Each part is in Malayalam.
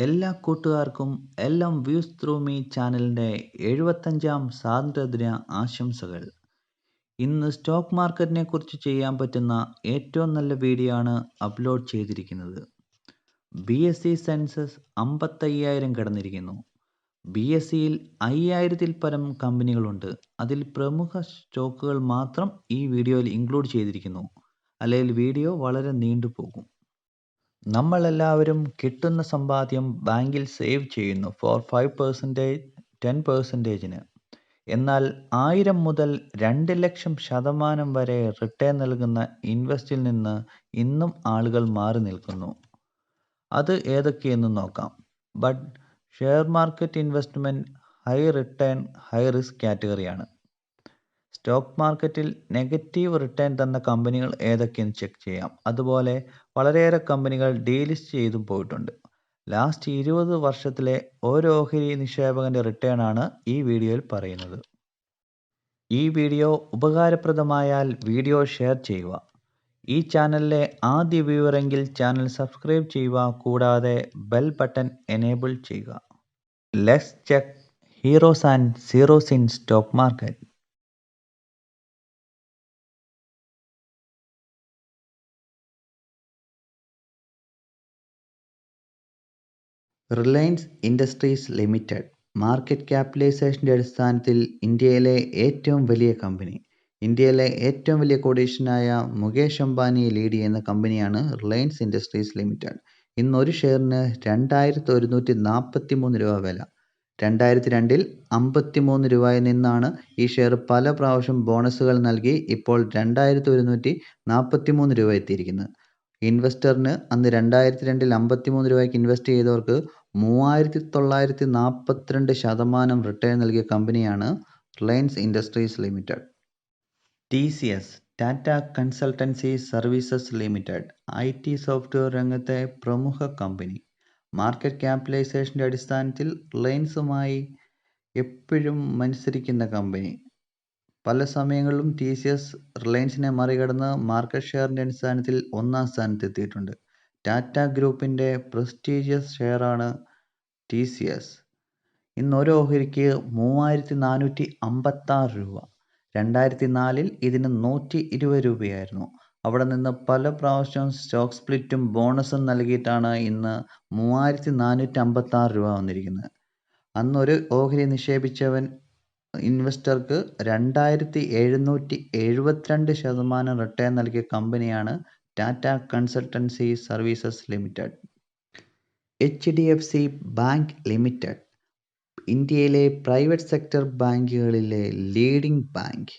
എല്ലാ കൂട്ടുകാർക്കും എല്ലാം വ്യൂസ് ത്രൂ മീ ചാനലിൻ്റെ 75ാം സ്വാതന്ത്ര്യദിന ആശംസകൾ. ഇന്ന് സ്റ്റോക്ക് മാർക്കറ്റിനെ കുറിച്ച് ചെയ്യാൻ പറ്റുന്ന ഏറ്റവും നല്ല വീഡിയോ ആണ് അപ്ലോഡ് ചെയ്തിരിക്കുന്നത്. BSE census 55,000 കടന്നിരിക്കുന്നു. BSEയിൽ 5,000-ൽ പരം കമ്പനികളുണ്ട്. അതിൽ പ്രമുഖ സ്റ്റോക്കുകൾ മാത്രം ഈ വീഡിയോയിൽ ഇൻക്ലൂഡ് ചെയ്തിരിക്കുന്നു. അല്ലെങ്കിൽ വീഡിയോ വളരെ നീണ്ടുപോകും. നമ്മളെല്ലാവരും കിട്ടുന്ന സമ്പാദ്യം ബാങ്കിൽ സേവ് ചെയ്യുന്നു ഫോർ 5%, 10%. എന്നാൽ 1000 മുതൽ 2 ലക്ഷം ശതമാനം വരെ റിട്ടേൺ നൽകുന്ന ഇൻവെസ്റ്റിൽ നിന്ന് ഇന്നും ആളുകൾ മാറി നിൽക്കുന്നു. അത് ഏതൊക്കെയെന്ന് നോക്കാം. But share market investment high return high risk കാറ്റഗറിയാണ്. സ്റ്റോക്ക് മാർക്കറ്റിൽ നെഗറ്റീവ് റിട്ടേൺ തന്ന കമ്പനികൾ ഏതൊക്കെയെന്ന് ചെക്ക് ചെയ്യാം. അതുപോലെ വളരെയേറെ കമ്പനികൾ ഡീലിസ്റ്റ് ചെയ്തും പോയിട്ടുണ്ട്. ലാസ്റ്റ് 20 വർഷത്തിലെ ഓരോ ഓഹരി നിക്ഷേപകൻ്റെ റിട്ടേൺ ആണ് ഈ വീഡിയോയിൽ പറയുന്നത്. ഈ വീഡിയോ ഉപകാരപ്രദമായാൽ വീഡിയോ ഷെയർ ചെയ്യുക. ഈ ചാനലിലെ ആദ്യ വ്യൂവറെങ്കിൽ ചാനൽ സബ്സ്ക്രൈബ് ചെയ്യുക. കൂടാതെ ബെൽ ബട്ടൺ എനേബിൾ ചെയ്യുക. Let's check heroes and zeros in stock market. Reliance Industries Limited market ക്യാപിറ്റലൈസേഷൻ്റെ അടിസ്ഥാനത്തിൽ ഇന്ത്യയിലെ ഏറ്റവും വലിയ കമ്പനി. ഇന്ത്യയിലെ ഏറ്റവും വലിയ കോടീശ്വരനായ മുകേഷ് അംബാനിയെ ലീഡ് ചെയ്യുന്ന കമ്പനിയാണ് റിലയൻസ് ഇൻഡസ്ട്രീസ് ലിമിറ്റഡ്. ഇന്ന് ഒരു ഷെയറിന് 2,143 രൂപ വില. 2002-ൽ 53 രൂപയിൽ നിന്നാണ് ഈ ഷെയർ പല പ്രാവശ്യം ബോണസുകൾ നൽകി ഇപ്പോൾ 2,143 രൂപ എത്തിയിരിക്കുന്നത്. ഇൻവെസ്റ്ററിന് അന്ന് 2002-ൽ 53 രൂപയ്ക്ക് ഇൻവെസ്റ്റ് ചെയ്തവർക്ക് 3,942% റിട്ടേൺ നൽകിയ കമ്പനിയാണ് Reliance Industries limited. TCS Tata consultancy services limited IT software രംഗത്തെ പ്രമുഖ കമ്പനി. മാർക്കറ്റ് ക്യാപിറ്റലൈസേഷൻ്റെ അടിസ്ഥാനത്തിൽ റിലയൻസുമായി എപ്പോഴും മത്സരിക്കുന്ന കമ്പനി. പല സമയങ്ങളിലും TCS റിലയൻസിനെ മറികടന്ന് മാർക്കറ്റ് ഷെയറിൻ്റെ അടിസ്ഥാനത്തിൽ 1-ാം സ്ഥാനത്ത് എത്തിയിട്ടുണ്ട്. ടാറ്റ ഗ്രൂപ്പിൻ്റെ പ്രസ്റ്റീജിയസ് ഷെയറാണ് TCS. ഇന്ന് ഒരു ഓഹരിക്ക് 3,456 രൂപ. 2004-ൽ ഇതിന് 120 രൂപയായിരുന്നു. അവിടെ നിന്ന് പല പ്രാവശ്യം സ്റ്റോക്ക് സ്പ്ലിറ്റും ബോണസും നൽകിയിട്ടാണ് ഇന്ന് 3,456 രൂപ വന്നിരിക്കുന്നത്. അന്ന് ഒരു ഓഹരി നിക്ഷേപിച്ചവൻ ഇൻവെസ്റ്റർക്ക് 2,772% റിട്ടേൺ നൽകിയ കമ്പനിയാണ് Tata consultancy services limited. HDFC bank limited ഇന്ത്യയിലെ പ്രൈവറ്റ് സെക്ടർ ബാങ്കുകളിലെ ലീഡിംഗ് ബാങ്ക്.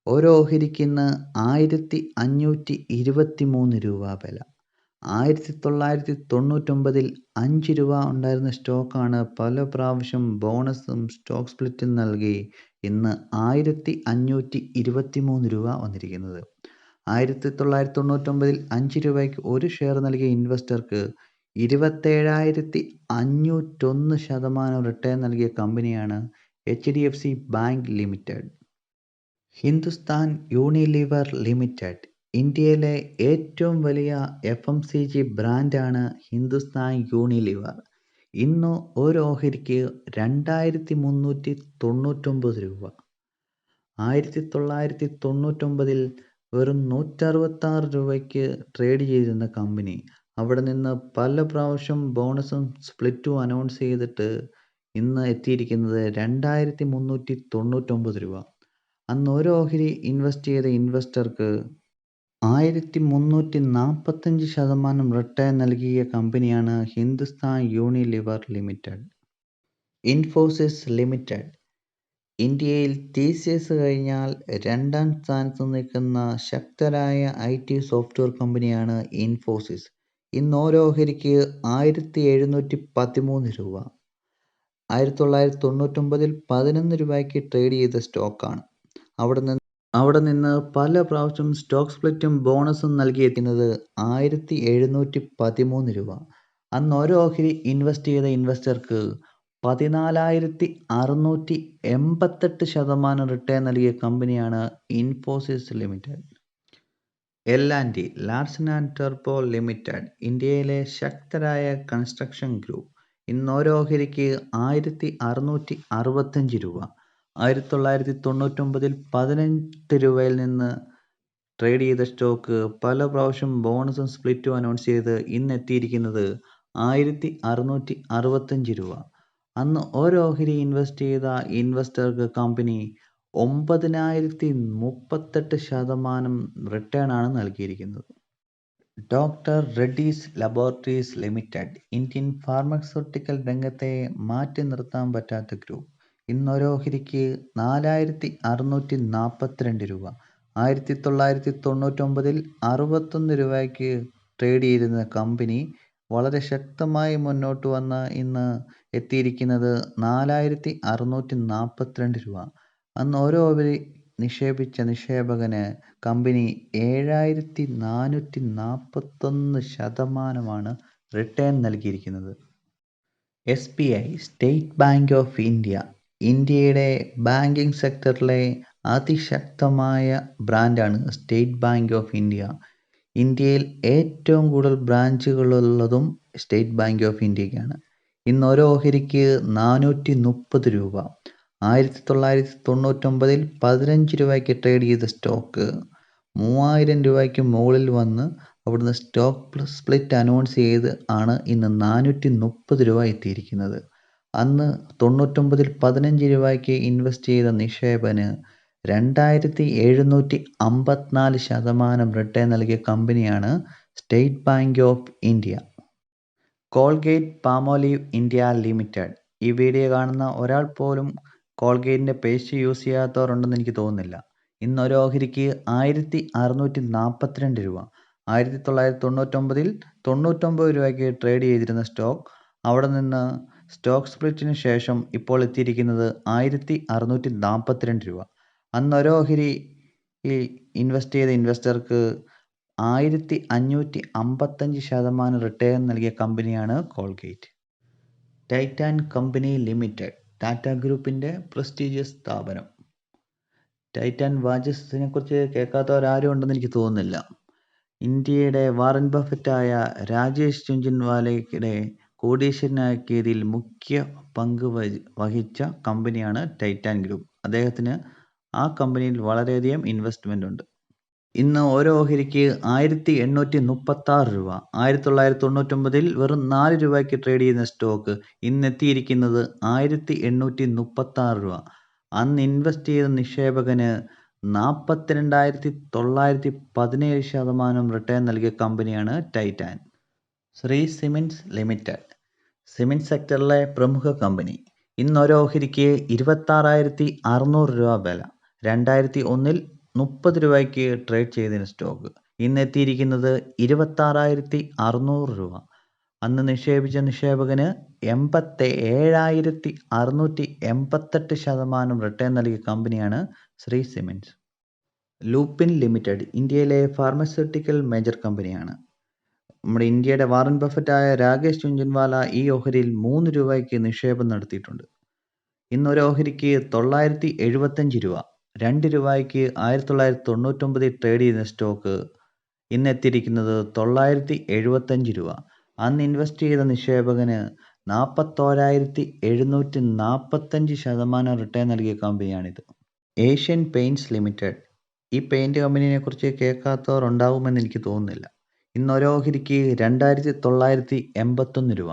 ഓരോ ഓഹരിക്ക് ഇന്ന് 1,523 രൂപ വില. 1999-ൽ 5 രൂപ ഉണ്ടായിരുന്ന സ്റ്റോക്കാണ് പല പ്രാവശ്യം ബോണസും സ്റ്റോക്ക് സ്പ്ലിറ്റും നൽകി ഇന്ന് 1,523 രൂപ വന്നിരിക്കുന്നത്. 1999-ൽ 5 രൂപയ്ക്ക് ഒരു ഷെയർ നൽകിയ ഇൻവെസ്റ്റർക്ക് 27,501% റിട്ടേൺ നൽകിയ കമ്പനിയാണ് HDFC bank limited. Hindustan Unilever limited ഇന്ത്യയിലെ ഏറ്റവും വലിയ FMCG ബ്രാൻഡാണ് ഹിന്ദുസ്ഥാൻ യൂണിലിവർ. ഇന്ന് ഒരു ഓഹരിക്ക് 2,399 രൂപ. 1999-ൽ വെറും 166 രൂപയ്ക്ക് ട്രേഡ് ചെയ്തിരുന്ന കമ്പനി അവിടെ നിന്ന് പല പ്രാവശ്യം ബോണസും സ്പ്ലിറ്റും അനൗൺസ് ചെയ്തിട്ട് ഇന്ന് എത്തിയിരിക്കുന്നത് 2,399 രൂപ. അന്ന് ഒരു ഓഹരി ഇൻവെസ്റ്റ് ചെയ്ത ഇൻവെസ്റ്റർക്ക് 1,345% റിട്ടേൺ നൽകിയ കമ്പനിയാണ് Hindustan Unilever limited. Infosys limited ഇന്ത്യയിൽ TCS കഴിഞ്ഞാൽ 2-ാം സ്ഥാനത്ത് നിൽക്കുന്ന ശക്തരായ IT സോഫ്റ്റ്വെയർ കമ്പനിയാണ് ഇൻഫോസിസ്. ഇന്ന് ഓരോ ഓഹരിക്ക് 1,713 രൂപ. 1999-ൽ 11 രൂപയ്ക്ക് ട്രേഡ് ചെയ്ത സ്റ്റോക്കാണ്. അവിടെ നിന്ന് പല പ്രാവശ്യം സ്റ്റോക്ക് സ്പ്ലിറ്റും ബോണസും നൽകിയെത്തുന്നത് 1,713 രൂപ. അന്ന് ഓരോ ഓഹരി ഇൻവെസ്റ്റ് ചെയ്ത ഇൻവെസ്റ്റർക്ക് 14,688% റിട്ടേൺ നൽകിയ കമ്പനിയാണ് Infosys limited. L&T Larsen and turbo limited ഇന്ത്യയിലെ ശക്തരായ കൺസ്ട്രക്ഷൻ ഗ്രൂപ്പ്. ഇന്ന് ഓരോ ഓഹരിക്ക് 1665 രൂപ. 1999 18 രൂപയിൽ നിന്ന് ട്രേഡ് ചെയ്ത സ്റ്റോക്ക് പല പ്രാവശ്യം ബോണസും സ്പ്ലിറ്റും അനൗൺസ് ചെയ്ത് ഇന്ന് എത്തിയിരിക്കുന്നത് 1665 രൂപ. അന്ന് ഓരോ ഓഹരി ഇൻവെസ്റ്റ് ചെയ്ത ഇൻവെസ്റ്റർക്ക് കമ്പനി 9038% റിട്ടേൺ ആണ് നൽകിയിരിക്കുന്നത്. Doctor Reddy's laboratories limited Indian pharmaceutical രംഗത്തെ മാറ്റി നിർത്താൻ പറ്റാത്ത ഗ്രൂപ്പ്. ഇന്ന് ഓരോ ഓഹരിക്ക് 4642 രൂപ. 1999 61 രൂപയ്ക്ക് ട്രേഡ് ചെയ്തിരുന്ന കമ്പനി വളരെ ശക്തമായി മുന്നോട്ട് വന്ന് ഇന്ന് എത്തിയിരിക്കുന്നത് 4642 രൂപ. അന്ന് ഓരോ ഓഹരി നിക്ഷേപിച്ച നിക്ഷേപകന് കമ്പനി 7441% റിട്ടേൺ നൽകിയിരിക്കുന്നത്. SBI state bank of India ഇന്ത്യയുടെ ബാങ്കിങ് സെക്ടറിലെ അതിശക്തമായ ബ്രാൻഡാണ് സ്റ്റേറ്റ് ബാങ്ക് ഓഫ് ഇന്ത്യ. ഇന്ത്യയിൽ ഏറ്റവും കൂടുതൽ ബ്രാഞ്ചുകളുള്ളതും സ്റ്റേറ്റ് ബാങ്ക് ഓഫ് ഇന്ത്യക്കാണ്. ഇന്ന് ഓരോ ഓഹരിക്ക് 430 രൂപ. 1999 15 രൂപയ്ക്ക് ട്രേഡ് ചെയ്ത സ്റ്റോക്ക് 3000 രൂപയ്ക്ക് മുകളിൽ വന്ന് അവിടുന്ന് സ്റ്റോക്ക് സ്പ്ലിറ്റ് അനൗൺസ് ചെയ്ത് ആണ് ഇന്ന് 430 രൂപ എത്തിയിരിക്കുന്നത്. അന്ന് 99 15 രൂപയ്ക്ക് ഇൻവെസ്റ്റ് ചെയ്ത നിക്ഷേപന് 2754% റിട്ടേൺ നൽകിയ കമ്പനിയാണ് state bank of India. Colgate Palmolive India limited. ഈ വീഡിയോ കാണുന്ന ഒരാൾ പോലും കോൾഗേറ്റിൻ്റെ പേസ്റ്റ് യൂസ് ചെയ്യാത്തവരുണ്ടെന്ന് എനിക്ക് തോന്നുന്നില്ല. ഇന്ന് ഒരു ഓഹരിക്ക് 1642 രൂപ. 1999 99 രൂപയ്ക്ക് ട്രേഡ് ചെയ്തിരുന്ന സ്റ്റോക്ക് അവിടെ നിന്ന് സ്റ്റോക്ക് സ്പ്ലിറ്റിന് ശേഷം ഇപ്പോൾ എത്തിയിരിക്കുന്നത് 1642 രൂപ. അന്ന് ഒരു ഓഹരി ഇൻവെസ്റ്റ് ചെയ്ത ഇൻവെസ്റ്റർക്ക് 1555% റിട്ടേൺ നൽകിയ കമ്പനിയാണ് Colgate. Titan company limited Tata ഗ്രൂപ്പിൻ്റെ പ്രസ്റ്റീജിയസ് സ്ഥാപനം. ടൈറ്റാൻ വാച്ചസിനെ കുറിച്ച് കേൾക്കാത്തവരാരും ഉണ്ടെന്ന് എനിക്ക് തോന്നുന്നില്ല. ഇന്ത്യയുടെ വാറൻ ബഫറ്റായ രാജേഷ് ജുൻജുൻവാലയുടെ കോടീശ്വരനാക്കിയതിൽ മുഖ്യ പങ്ക് വഹിച്ച കമ്പനിയാണ് ടൈറ്റാൻ ഗ്രൂപ്പ്. അദ്ദേഹത്തിന് ആ കമ്പനിയിൽ വളരെയധികം ഇൻവെസ്റ്റ്മെൻ്റ് ഉണ്ട്. ഇന്ന് ഓരോ ഓഹരിക്ക് 1836 രൂപ. 1999 വെറും 4 രൂപയ്ക്ക് ട്രേഡ് ചെയ്യുന്ന സ്റ്റോക്ക് ഇന്ന് എത്തിയിരിക്കുന്നത് 1836 രൂപ. അന്ന് ഇൻവെസ്റ്റ് ചെയ്ത നിക്ഷേപകന് 42,917% റിട്ടേൺ നൽകിയ കമ്പനിയാണ് Titan. Shree Cements Limited cement സെക്ടറിലെ പ്രമുഖ കമ്പനി. ഇന്ന് ഓരോ ഓഹരിക്ക് 26,600 രൂപ വില. 2001 30 രൂപയ്ക്ക് ട്രേഡ് ചെയ്തിരുന്ന സ്റ്റോക്ക് ഇന്ന് എത്തിയിരിക്കുന്നത് 26,600 രൂപ. അന്ന് നിക്ഷേപിച്ച നിക്ഷേപകന് 87,688% റിട്ടേൺ നൽകിയ കമ്പനിയാണ് ശ്രീ സിമെൻറ്റ്സ്. ലൂപ്പിൻ ലിമിറ്റഡ് ഇന്ത്യയിലെ ഫാർമസ്യൂട്ടിക്കൽ മേജർ കമ്പനിയാണ്. നമ്മുടെ ഇന്ത്യയുടെ വാറൻ ബഫറ്റായ രാകേഷ് ജുൻജുൻവാല ഈ ഓഹരിയിൽ 3 രൂപയ്ക്ക് നിക്ഷേപം നടത്തിയിട്ടുണ്ട്. ഇന്ന് ഒരു ഓഹരിക്ക് 975 രൂപ. 2 രൂപയ്ക്ക് 1999 ട്രേഡ് ചെയ്യുന്ന സ്റ്റോക്ക് ഇന്ന് എത്തിയിരിക്കുന്നത് 975 രൂപ. അന്ന് ഇൻവെസ്റ്റ് ചെയ്ത നിക്ഷേപകന് 41,745% റിട്ടേൺ നൽകിയ കമ്പനിയാണിത്. Asian Paints Limited. ഈ പെയിൻറ് കമ്പനിയെ കുറിച്ച് കേൾക്കാത്തവർ ഉണ്ടാവുമെന്ന് എനിക്ക് തോന്നുന്നില്ല. ഇന്ന് ഓരോ ഓഹരിക്ക് 2,981 രൂപ.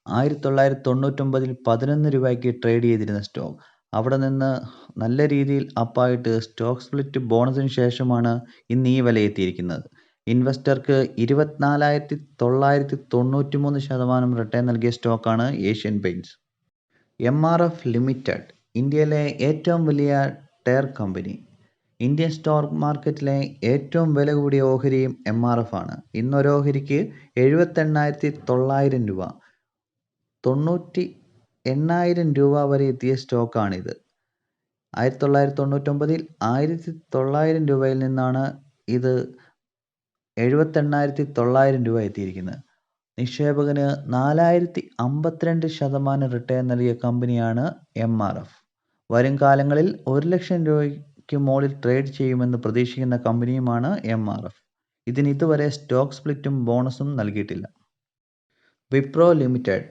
1999 11 രൂപയ്ക്ക് ട്രേഡ് ചെയ്തിരുന്ന സ്റ്റോക്ക് അവിടെ നിന്ന് നല്ല രീതിയിൽ അപ്പായിട്ട് സ്റ്റോക്ക് സ്പ്ലിറ്റ് ബോണസിന് ശേഷമാണ് ഇന്ന് ഈ വില എത്തിയിരിക്കുന്നത്. ഇൻവെസ്റ്റർക്ക് 24,993% റിട്ടേൺ നൽകിയ സ്റ്റോക്കാണ് ഏഷ്യൻ പെയിൻറ്റ്സ്. MRF ലിമിറ്റഡ് ഇന്ത്യയിലെ ഏറ്റവും വലിയ ടയർ കമ്പനി. ഇന്ത്യൻ സ്റ്റോക്ക് മാർക്കറ്റിലെ ഏറ്റവും വില കൂടിയ ഓഹരിയും MRF ആണ്. ഇന്നൊരു ഓഹരിക്ക് 78,900 രൂപ. 98,000 രൂപ വരെ എത്തിയ സ്റ്റോക്കാണിത്. 1999 1900 രൂപയിൽ നിന്നാണ് ഇത് 78,900 രൂപ എത്തിയിരിക്കുന്നത്. നിക്ഷേപകന് 4,052% റിട്ടേൺ നൽകിയ കമ്പനിയാണ് MRF. വരും കാലങ്ങളിൽ 1 ലക്ഷം രൂപയ്ക്ക് മുകളിൽ ട്രേഡ് ചെയ്യുമെന്ന് പ്രതീക്ഷിക്കുന്ന കമ്പനിയുമാണ് MRF. ഇതിന് ഇതുവരെ സ്റ്റോക്ക് സ്പ്ലിറ്റും ബോണസും നൽകിയിട്ടില്ല. Wipro limited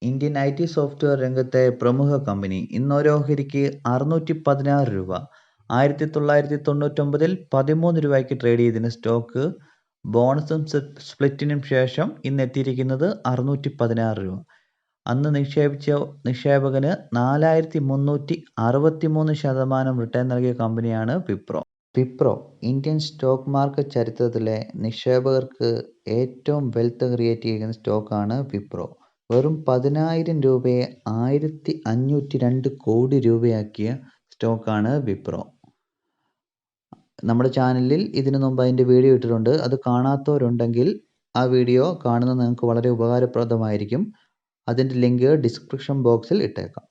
Indian IT software രംഗത്തെ പ്രമുഖ കമ്പനി. ഇന്ന് ഒരു ഓഹരിക്ക് 616 രൂപ. 1999 13 രൂപയ്ക്ക് ട്രേഡ് ചെയ്തതിന് സ്റ്റോക്ക് ബോണസും സ്പ്ലിറ്റിനും ശേഷം ഇന്ന് എത്തിയിരിക്കുന്നത് 616 രൂപ. അന്ന് നിക്ഷേപിച്ച നിക്ഷേപകന് 4363% റിട്ടേൺ നൽകിയ കമ്പനിയാണ് Wipro. Wipro Indian stock market ചരിത്രത്തിലെ നിക്ഷേപകർക്ക് ഏറ്റവും വെൽത്ത് ക്രിയേറ്റ് ചെയ്യുന്ന സ്റ്റോക്കാണ് വിപ്രോ. വെറും 10,000 രൂപയെ 1502 കോടി രൂപയാക്കിയ സ്റ്റോക്കാണ് വിപ്രോ. നമ്മുടെ ചാനലിൽ ഇതിനു മുമ്പ് അതിൻ്റെ വീഡിയോ ഇട്ടിട്ടുണ്ട്. അത് കാണാത്തവരുണ്ടെങ്കിൽ ആ വീഡിയോ കാണുന്നത് നിങ്ങൾക്ക് വളരെ ഉപകാരപ്രദമായിരിക്കും. അതിൻ്റെ ലിങ്ക് ഡിസ്ക്രിപ്ഷൻ ബോക്സിൽ ഇട്ടേക്കാം.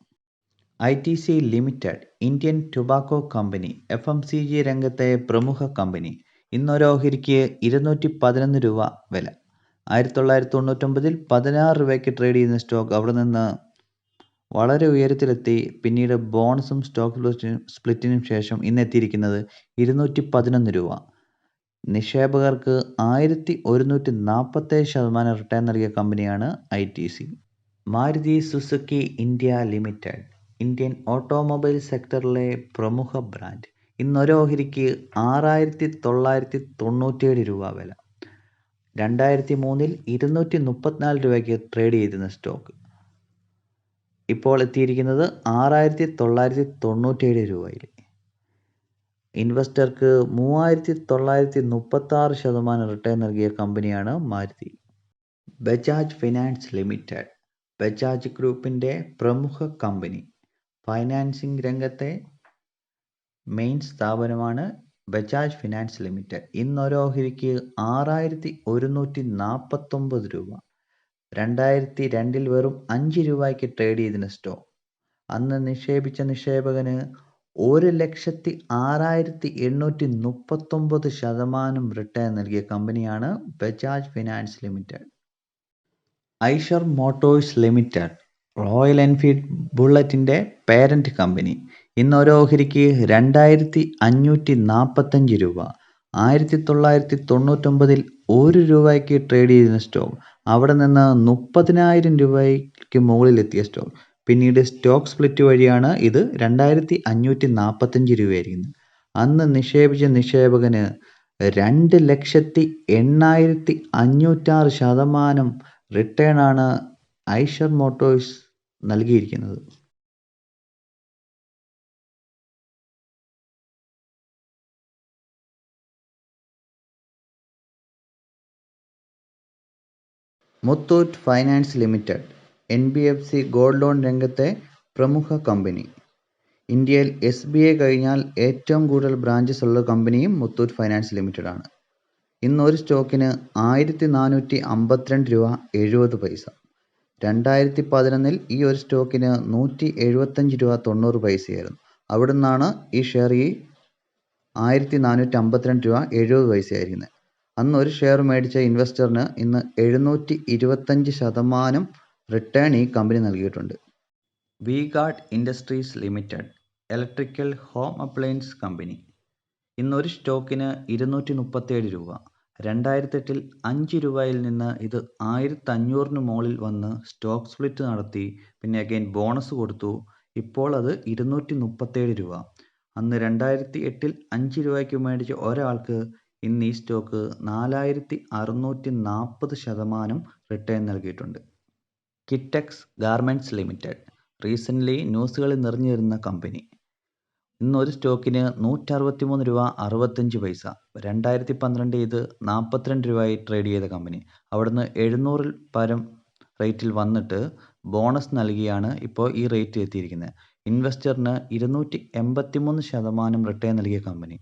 ITC limited Indian tobacco company FMCG രംഗത്തെ പ്രമുഖ കമ്പനി. ഇന്നൊരു ഓഹരിക്ക് 211 രൂപ വില. 1999 16 രൂപയ്ക്ക് ട്രേഡ് ചെയ്യുന്ന സ്റ്റോക്ക് അവിടെ നിന്ന് വളരെ ഉയരത്തിലെത്തി. പിന്നീട് ബോണസും സ്റ്റോക്ക് സ്പ്ലിറ്റിനും ശേഷം ഇന്ന് എത്തിയിരിക്കുന്നത് 211 രൂപ. നിക്ഷേപകർക്ക് 1147% റിട്ടേൺ നൽകിയ കമ്പനിയാണ് ITC. Maruti Suzuki India Limited Indian automobile സെക്ടറിലെ പ്രമുഖ ബ്രാൻഡ്. ഇന്നൊരു ഓഹരിക്ക് 6997 രൂപ വില. 2003 234 രൂപയ്ക്ക് ട്രേഡ് ചെയ്തിരുന്ന സ്റ്റോക്ക് ഇപ്പോൾ എത്തിയിരിക്കുന്നത് 6997 രൂപയിൽ. ഇൻവെസ്റ്റർക്ക് 3936% റിട്ടേൺ നൽകിയ കമ്പനിയാണ് മാരുതി. ബജാജ് ഫിനാൻസ് ലിമിറ്റഡ് ബജാജ് ഗ്രൂപ്പിൻ്റെ പ്രമുഖ കമ്പനി. ഫൈനാൻസിംഗ് രംഗത്തെ മെയിൻ സ്ഥാപനമാണ് ബജാജ് ഫിനാൻസ് ലിമിറ്റഡ്. ഇന്നൊരു ഓഹരിക്ക് 6149 രൂപ. 2002 വെറും 5 രൂപയ്ക്ക് ട്രേഡ് ചെയ്തിരുന്ന സ്റ്റോക്ക് അന്ന് നിക്ഷേപിച്ച നിക്ഷേപകന് 1,06,839% റിട്ടേൺ നൽകിയ കമ്പനിയാണ് Bajaj Finance Limited. Eicher Motors Limited Royal Enfield ബുള്ളറ്റിൻ്റെ പേരന്റ് കമ്പനി. ഇന്നൊരു ഓഹരിക്ക് 2,545 രൂപ. 1999 1 രൂപയ്ക്ക് ട്രേഡ് ചെയ്തിരുന്ന സ്റ്റോക്ക് അവിടെ നിന്ന് 30,000 രൂപയ്ക്ക് മുകളിലെത്തിയ സ്റ്റോക്ക്. പിന്നീട് സ്റ്റോക്ക് സ്പ്ലിറ്റ് വഴിയാണ് ഇത് 2,545 രൂപയായിരിക്കുന്നത്. അന്ന് നിക്ഷേപിച്ച നിക്ഷേപകന് 2,08,506% റിട്ടേൺ ആണ് ഐഷർ മോട്ടോഴ്സ് നൽകിയിരിക്കുന്നത്. Muthoot finance limited NBFC gold loan രംഗത്തെ പ്രമുഖ കമ്പനി. ഇന്ത്യയിൽ SBI കഴിഞ്ഞാൽ ഏറ്റവും കൂടുതൽ ബ്രാഞ്ചസ് ഉള്ള കമ്പനിയും മുത്തൂറ്റ് ഫൈനാൻസ് ലിമിറ്റഡ് ആണ്. ഇന്ന് ഒരു സ്റ്റോക്കിന് 1452 രൂപ 70 പൈസ. 2011 ഈ ഒരു സ്റ്റോക്കിന് 175 രൂപ 90 പൈസയായിരുന്നു. അവിടെ നിന്നാണ് ഈ ഷെയർ 1452 രൂപ 70 പൈസയായിരിക്കുന്നത്. അന്ന് ഒരു ഷെയർ മേടിച്ച ഇൻവെസ്റ്ററിന് ഇന്ന് 725% റിട്ടേൺ ഈ കമ്പനി നൽകിയിട്ടുണ്ട്. V-Guard industries limited electrical home appliance company. ഇന്നൊരു സ്റ്റോക്കിന് 237 രൂപ. 2008 5 രൂപയിൽ നിന്ന് ഇത് 1500 മുകളിൽ വന്ന് സ്റ്റോക്ക് സ്പ്ലിറ്റ് നടത്തി. പിന്നെ അഗൈൻ ബോണസ് കൊടുത്തു. ഇപ്പോൾ അത് 237 രൂപ. അന്ന് 2008 5 രൂപയ്ക്ക് മേടിച്ച ഒരാൾക്ക് ഇന്ന് ഈ സ്റ്റോക്ക് 4640% റിട്ടേൺ നൽകിയിട്ടുണ്ട്. കിറ്റെക്സ് ഗാർമെൻറ്റ്സ് ലിമിറ്റഡ് റീസെൻ്റ്ലി ന്യൂസുകളിൽ നിറഞ്ഞു വരുന്ന കമ്പനി. ഇന്നൊരു സ്റ്റോക്കിന് 163 രൂപ 65 പൈസ. 2012 ഇത് 42 രൂപയായി ട്രേഡ് ചെയ്ത കമ്പനി. അവിടുന്ന് 700 പരം റേറ്റിൽ വന്നിട്ട് ബോണസ് നൽകിയാണ് ഇപ്പോൾ ഈ റേറ്റ് എത്തിയിരിക്കുന്നത്. ഇൻവെസ്റ്ററിന് 283% റിട്ടേൺ നൽകിയ കമ്പനി.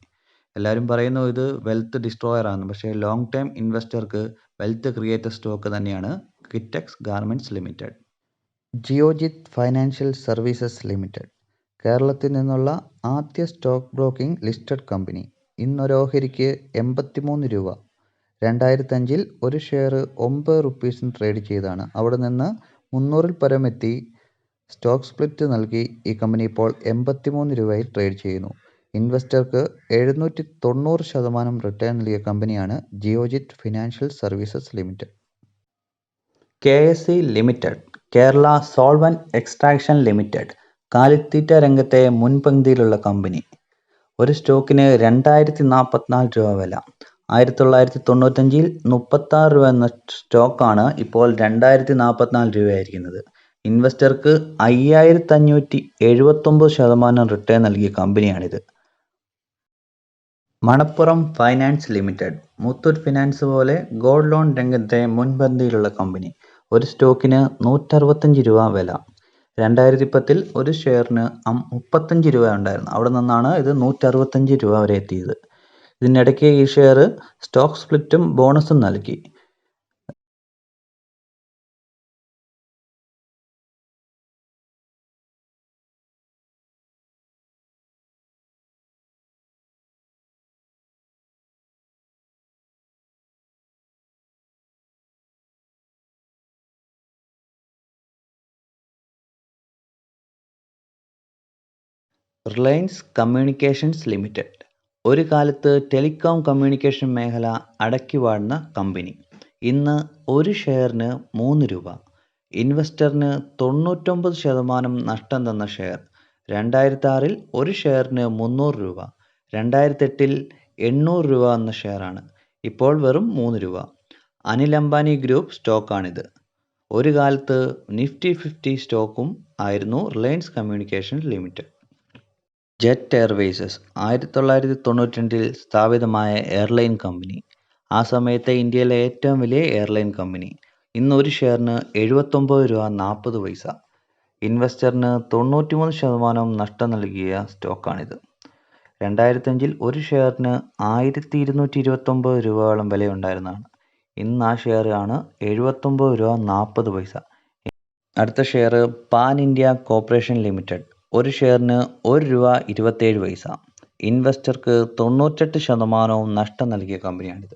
എല്ലാവരും പറയുന്നു ഇത് വെൽത്ത് ഡിസ്ട്രോയർ ആണ്, പക്ഷേ ലോങ് ടൈം ഇൻവെസ്റ്റർക്ക് വെൽത്ത് ക്രിയേറ്റർ സ്റ്റോക്ക് തന്നെയാണ് Kitex Garments Limited. Geojit Financial Services Limited കേരളത്തിൽ നിന്നുള്ള ആദ്യ സ്റ്റോക്ക് ബ്രോക്കിംഗ് ലിസ്റ്റഡ് കമ്പനി. ഇന്നൊരു ഓഹരിക്ക് 83 രൂപ. 2005 ഒരു ഷെയർ 9 റുപ്പീസിന് ട്രേഡ് ചെയ്താണ്. അവിടെ നിന്ന് 300 പരം എത്തി. സ്റ്റോക്ക് സ്പ്ലിറ്റ് നൽകി ഈ കമ്പനി ഇപ്പോൾ 83 രൂപയിൽ ട്രേഡ് ചെയ്യുന്നു. ഇൻവെസ്റ്റർക്ക് 790% റിട്ടേൺ നൽകിയ കമ്പനിയാണ് Geojit financial services limited. KSE limited, Kerala solvent extraction limited, കാലിത്തീറ്റ രംഗത്തെ മുൻപന്തിയിലുള്ള കമ്പനി. ഒരു സ്റ്റോക്കിന് 2044 രൂപ വില. 1995 36 രൂപ എന്ന സ്റ്റോക്കാണ് ഇപ്പോൾ 2044 രൂപയായിരിക്കുന്നത്. ഇൻവെസ്റ്റർക്ക് 5579% റിട്ടേൺ നൽകിയ കമ്പനിയാണിത്. Manappuram Finance Limited, Muthoot Finance പോലെ ഗോൾഡ് ലോൺ രംഗത്തെ മുൻപന്തിയിലുള്ള കമ്പനി. ഒരു സ്റ്റോക്കിന് 165 രൂപ വില. 2010 ഒരു ഷെയറിന് 35 രൂപ ഉണ്ടായിരുന്നു. അവിടെ നിന്നാണ് ഇത് 165 രൂപ വരെ എത്തിയത്. ഇതിനിടയ്ക്ക് ഈ ഷെയർ സ്റ്റോക്ക് സ്പ്ലിറ്റും ബോണസും നൽകി. റിലയൻസ് കമ്മ്യൂണിക്കേഷൻസ് ലിമിറ്റഡ്, ഒരു കാലത്ത് ടെലികോം കമ്മ്യൂണിക്കേഷൻ മേഖല അടക്കിവാഴുന്ന കമ്പനി. ഇന്ന് ഒരു ഷെയറിന് 3 രൂപ. ഇൻവെസ്റ്ററിന് 99% നഷ്ടം തന്ന ഷെയർ. 2006 ഒരു ഷെയറിന് 300 രൂപ. 2008 800 രൂപ എന്ന ഷെയറാണ്. ഇപ്പോൾ വെറും 3 രൂപ. അനിൽ അംബാനി ഗ്രൂപ്പ് സ്റ്റോക്കാണിത്. ഒരു കാലത്ത് നിഫ്റ്റി 50 സ്റ്റോക്കും ആയിരുന്നു റിലയൻസ് കമ്മ്യൂണിക്കേഷൻസ് ലിമിറ്റഡ്. ജെറ്റ് എയർവേയ്സസ് 1992 സ്ഥാപിതമായ എയർലൈൻ കമ്പനി. ആ സമയത്തെ ഇന്ത്യയിലെ ഏറ്റവും വലിയ എയർലൈൻ കമ്പനി. ഇന്ന് ഒരു ഷെയറിന് 79 രൂപ 40 പൈസ. ഇൻവെസ്റ്ററിന് 93% നഷ്ടം നൽകിയ സ്റ്റോക്കാണിത്. 2005 ഒരു ഷെയറിന് 1229 രൂപയോളം വിലയുണ്ടായിരുന്നതാണ്. ഇന്ന് ആ ഷെയർ ആണ് 79 രൂപ 40 പൈസ. അടുത്ത share pan India corporation limited. ഒരു ഷെയറിന് 1 രൂപ 27 പൈസ. ഇൻവെസ്റ്റർക്ക് 98% നഷ്ടം നൽകിയ കമ്പനിയാണിത്.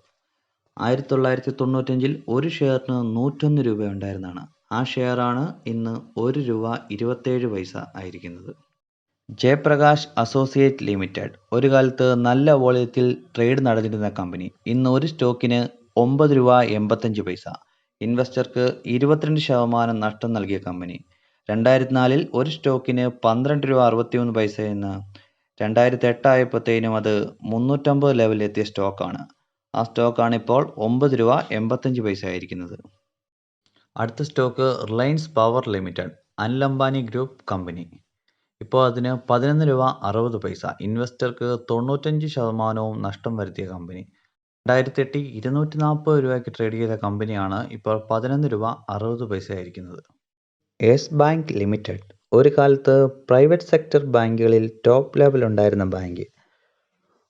1995 ഒരു ഷെയറിന് 101 രൂപ ഉണ്ടായിരുന്നതാണ്. ആ ഷെയറാണ് ഇന്ന് 1 രൂപ 27 പൈസ ആയിരിക്കുന്നത്. ജയപ്രകാശ് അസോസിയേറ്റ് ലിമിറ്റഡ്, ഒരു കാലത്ത് നല്ല വോളിയത്തിൽ ട്രേഡ് നടന്നിരുന്ന കമ്പനി. ഇന്ന് ഒരു സ്റ്റോക്കിന് 9 രൂപ 85 പൈസ. ഇൻവെസ്റ്റർക്ക് 22% നഷ്ടം നൽകിയ കമ്പനി. 2004 ഒരു സ്റ്റോക്കിന് 12 രൂപ 63 പൈസ എന്ന് 2008 ആയപ്പോഴത്തേനും അത് 350 ലെവലിലെത്തിയ സ്റ്റോക്കാണ്. ആ സ്റ്റോക്കാണ് ഇപ്പോൾ 9 രൂപ 85 പൈസ ആയിരിക്കുന്നത്. അടുത്ത stock Reliance power limited, Anil Ambani group company. ഇപ്പോൾ അതിന് 11 രൂപ 60 പൈസ. ഇൻവെസ്റ്റർക്ക് 95% നഷ്ടം വരുത്തിയ കമ്പനി. 2008 240 രൂപയ്ക്ക് ട്രേഡ് ചെയ്ത കമ്പനിയാണ് ഇപ്പോൾ 11 രൂപ 60 പൈസ ആയിരിക്കുന്നത്. യെസ് ബാങ്ക് ലിമിറ്റഡ്, ഒരു കാലത്ത് പ്രൈവറ്റ് സെക്ടർ ബാങ്കുകളിൽ ടോപ്പ് ലെവൽ ഉണ്ടായിരുന്ന ബാങ്ക്.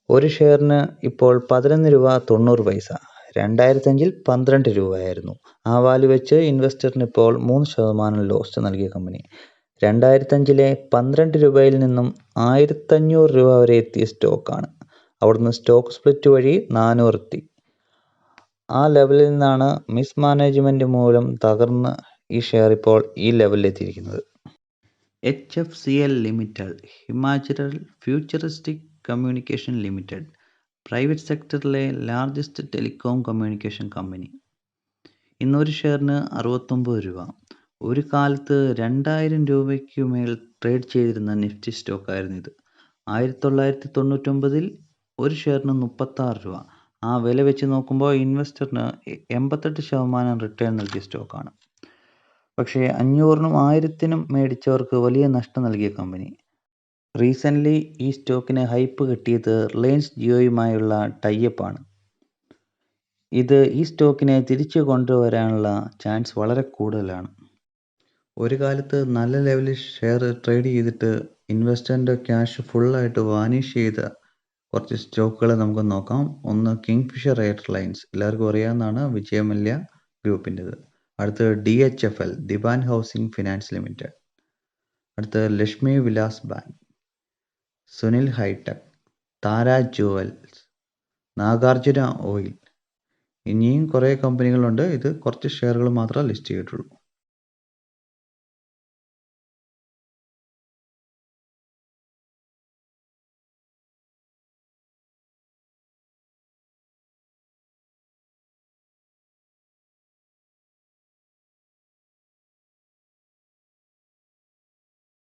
ഒരു ഷെയറിന് ഇപ്പോൾ 11 രൂപ 90 പൈസ. 2005 12 രൂപയായിരുന്നു. ആ വാല്യൂ വെച്ച് ഇൻവെസ്റ്ററിന് ഇപ്പോൾ 3% ലോസ് നൽകിയ കമ്പനി. 2005 12 രൂപയിൽ നിന്നും 1500 രൂപ വരെ എത്തിയ സ്റ്റോക്കാണ്. അവിടുന്ന് സ്റ്റോക്ക് സ്പ്ലിറ്റ് വഴി 400 എത്തി. ആ ലെവലിൽ നിന്നാണ് മിസ്മാനേജ്മെൻറ്റ് മൂലം തകർന്ന് ഈ ഷെയർ ഇപ്പോൾ ഈ ലെവലിലെത്തിയിരിക്കുന്നത്. HFCL Limited, Himachal Futuristic Communication Limited, private സെക്ടറിലെ ലാർജസ്റ്റ് ടെലികോം കമ്മ്യൂണിക്കേഷൻ കമ്പനി. ഇന്നൊരു ഷെയറിന് 69 രൂപ. ഒരു കാലത്ത് 2000 രൂപയ്ക്ക് മേൽ ട്രേഡ് ചെയ്തിരുന്ന നിഫ്റ്റി സ്റ്റോക്കായിരുന്നു ഇത്. 1999 ഒരു ഷെയറിന് 36 രൂപ. ആ വില വെച്ച് നോക്കുമ്പോൾ ഇൻവെസ്റ്ററിന് 88% റിട്ടേൺ നൽകിയ സ്റ്റോക്കാണ്. പക്ഷേ 500-നും 1000-നും മേടിച്ചവർക്ക് വലിയ നഷ്ടം നൽകിയ കമ്പനി. റീസെൻ്റ്ലി ഈ സ്റ്റോക്കിന് ഹൈപ്പ് കിട്ടിയത് റിലയൻസ് ജിയോയുമായുള്ള ടൈപ്പാണ്. ഇത് ഈ സ്റ്റോക്കിനെ തിരിച്ചു കൊണ്ടുവരാനുള്ള ചാൻസ് വളരെ കൂടുതലാണ്. ഒരു കാലത്ത് നല്ല ലെവലിൽ ഷെയർ ട്രേഡ് ചെയ്തിട്ട് ഇൻവെസ്റ്ററിൻ്റെ ക്യാഷ് ഫുള്ളായിട്ട് വാനിഷ് ചെയ്ത കുറച്ച് സ്റ്റോക്കുകൾ നമുക്ക് നോക്കാം. ഒന്ന് കിങ്ഫിഷർ എയർലൈൻസ്, എല്ലാവർക്കും അറിയാവുന്നതാണ്, വിജയമല്യ ഗ്രൂപ്പിൻ്റെത്. അടുത്തത് DHFL, ദിവാൻ ഹൗസിംഗ് ഫിനാൻസ് ലിമിറ്റഡ്. അടുത്തത് ലക്ഷ്മി വിലാസ് ബാങ്ക്, സുനിൽ ഹൈടെക്, താര ജുവൽസ്, നാഗാർജുന ഓയിൽ. ഇനിയും കുറേ കമ്പനികളുണ്ട്. ഇത് കുറച്ച് ഷെയറുകൾ മാത്രമേ ലിസ്റ്റ് ചെയ്തിട്ടുള്ളൂ.